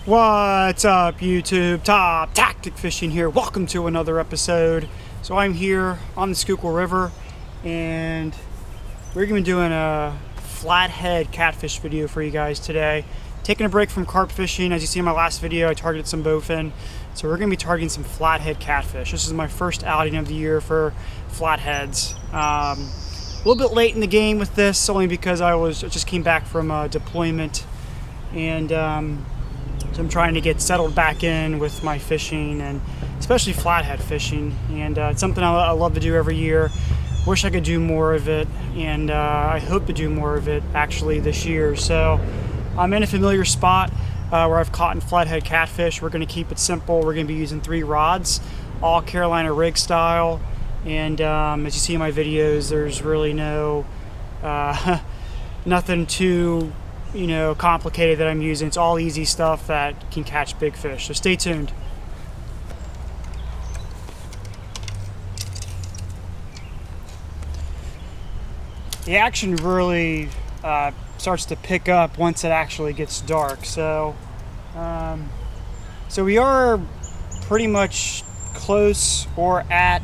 What's up, YouTube? Top Tactic Fishing here. Welcome to another episode. So I'm here on the Schuylkill River and we're going to be doing a flathead catfish video for you guys today. Taking a break from carp fishing. As you see in my last video, I targeted some bowfin. So we're going to be targeting some flathead catfish. This is my first outing of the year for flatheads. A little bit late in the game with this, only because I just came back from deployment, and so I'm trying to get settled back in with my fishing, and especially flathead fishing. And it's something I love to do every year. Wish I could do more of it, and I hope to do more of it actually this year. So I'm in a familiar spot where I've caught flathead catfish. We're going to keep it simple. We're going to be using 3 rods, all Carolina rig style. And as you see in my videos, there's really no nothing too complicated that I'm using. It's all easy stuff that can catch big fish. So stay tuned. The action really starts to pick up once it actually gets dark. So we are pretty much close or at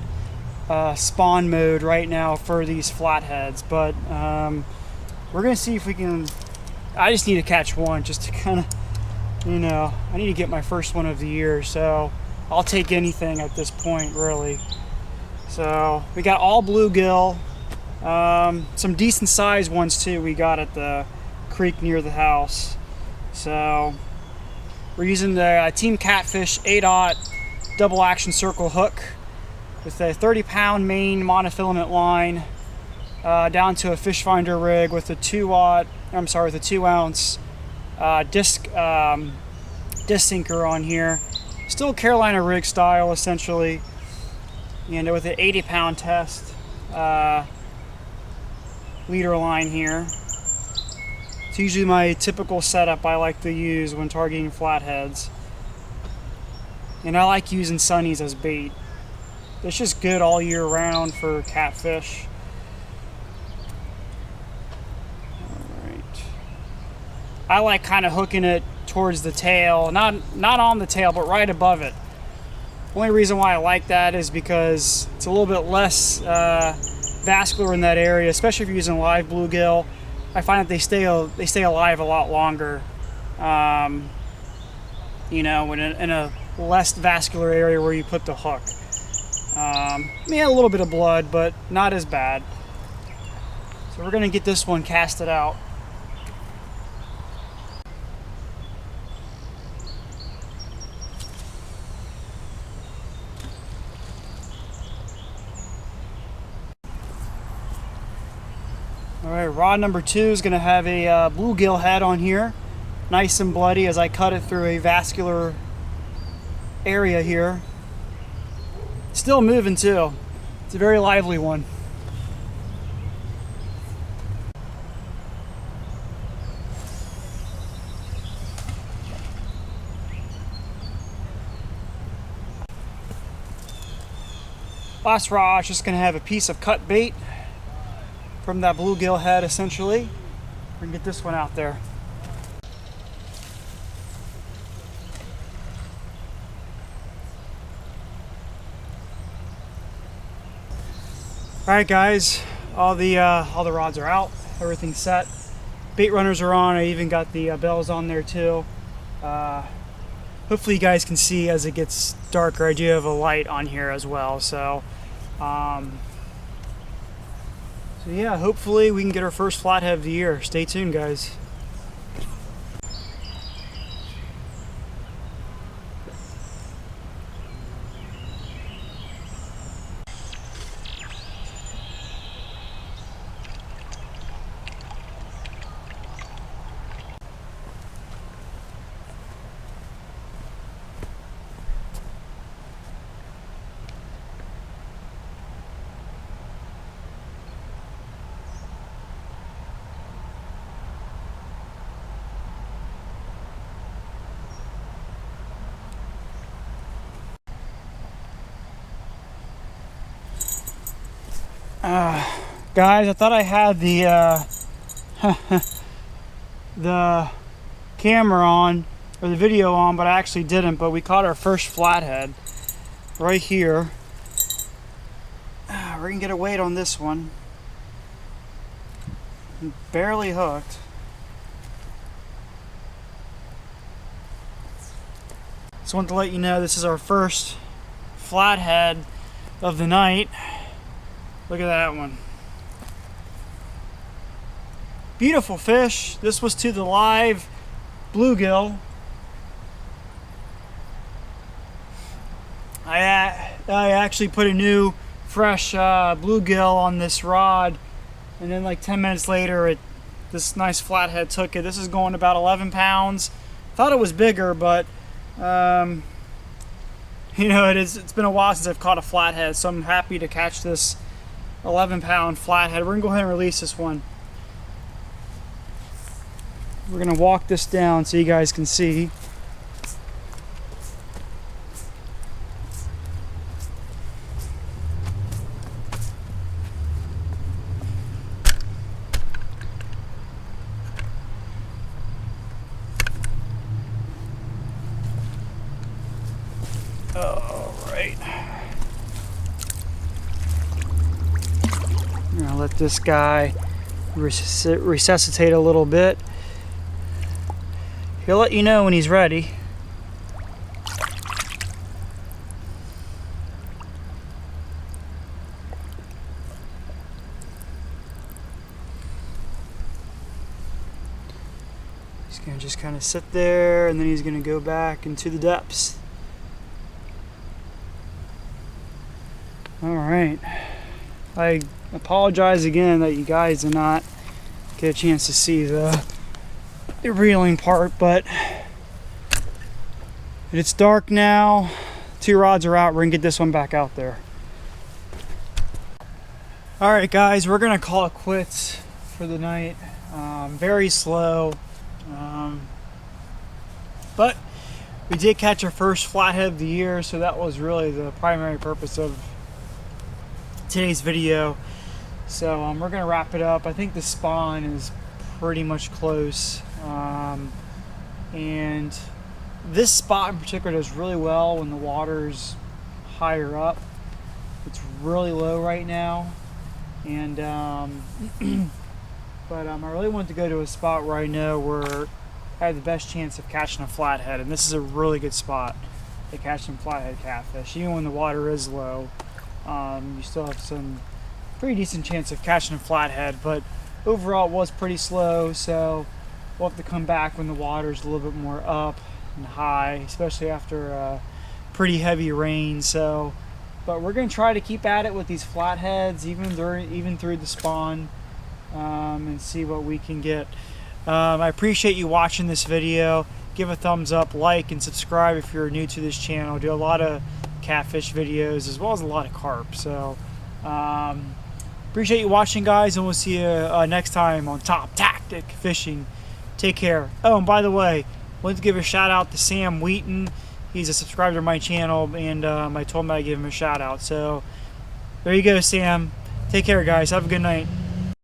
spawn mode right now for these flatheads, but we're gonna see if we can. I just need to catch one just to kind of, I need to get my first one of the year, so I'll take anything at this point, really. So we got all bluegill, some decent sized ones too we got at the creek near the house. So we're using the Team Catfish 8/0 double action circle hook with a 30-pound main monofilament line, down to a fish finder rig with a 2-ounce disc sinker on here. Still Carolina rig style essentially, and with an 80-pound test leader line here. It's usually my typical setup I like to use when targeting flatheads, and I like using sunnies as bait. It's just good all year round for catfish. I like kind of hooking it towards the tail, not on the tail, but right above it. Only reason why I like that is because it's a little bit less vascular in that area, especially if you're using live bluegill. I find that they stay alive a lot longer, when in a less vascular area where you put the hook. A little bit of blood, but not as bad. So we're gonna get this one casted out. Alright, rod number 2 is going to have a bluegill head on here. Nice and bloody as I cut it through a vascular area here. Still moving too. It's a very lively one. Last rod is just going to have a piece of cut bait from that bluegill head, essentially. We can get this one out there. All right, guys, all the rods are out. Everything's set. Bait runners are on. I even got the bells on there too. Hopefully, you guys can see as it gets darker. I do have a light on here as well, so. So yeah, hopefully we can get our first flathead of the year. Stay tuned, guys. Guys, I thought I had the the camera on or the video on, but I actually didn't. But we caught our first flathead right here. We're gonna get a weight on this one. Barely hooked. Just want to let you know this is our first flathead of the night. Look at that one. Beautiful fish. This was to the live bluegill. I actually put a new fresh bluegill on this rod, and then like 10 minutes later this nice flathead took it. This is going about 11 pounds. Thought it was bigger, but you know, it's been a while since I've caught a flathead, so I'm happy to catch this 11-pound flathead. We're gonna go ahead and release this one. We're gonna walk this down so you guys can see. All right. I'm gonna let this guy resuscitate a little bit. He'll let you know when he's ready. He's gonna just kind of sit there, and then he's gonna go back into the depths. All right. I apologize again that you guys did not get a chance to see the reeling part, but it's dark now. 2 rods are out. We're gonna get this one back out there. All right, guys, we're gonna call it quits for the night. Very slow, but we did catch our first flathead of the year, so that was really the primary purpose of today's video. So we're gonna wrap it up. I think the spawn is pretty much close, and this spot in particular does really well when the water's higher up. It's really low right now, and but I really want to go to a spot where I know where I have the best chance of catching a flathead, and this is a really good spot to catch some flathead catfish. Even when the water is low, you still have some pretty decent chance of catching a flathead, but overall it was pretty slow, so we'll have to come back when the water's a little bit more up and high, especially after a pretty heavy rain. So, but we're going to try to keep at it with these flatheads even through the spawn, and see what we can get. I appreciate you watching this video. Give a thumbs up, like, and subscribe if you're new to this channel. I do a lot of catfish videos as well as a lot of carp. So appreciate you watching, guys, and we'll see you next time on Top Tactic Fishing. Take care. Oh, and by the way, I wanted to give a shout out to Sam Wheaton. He's a subscriber to my channel, and I told him I'd give him a shout out. So there you go, Sam. Take care, guys. Have a good night.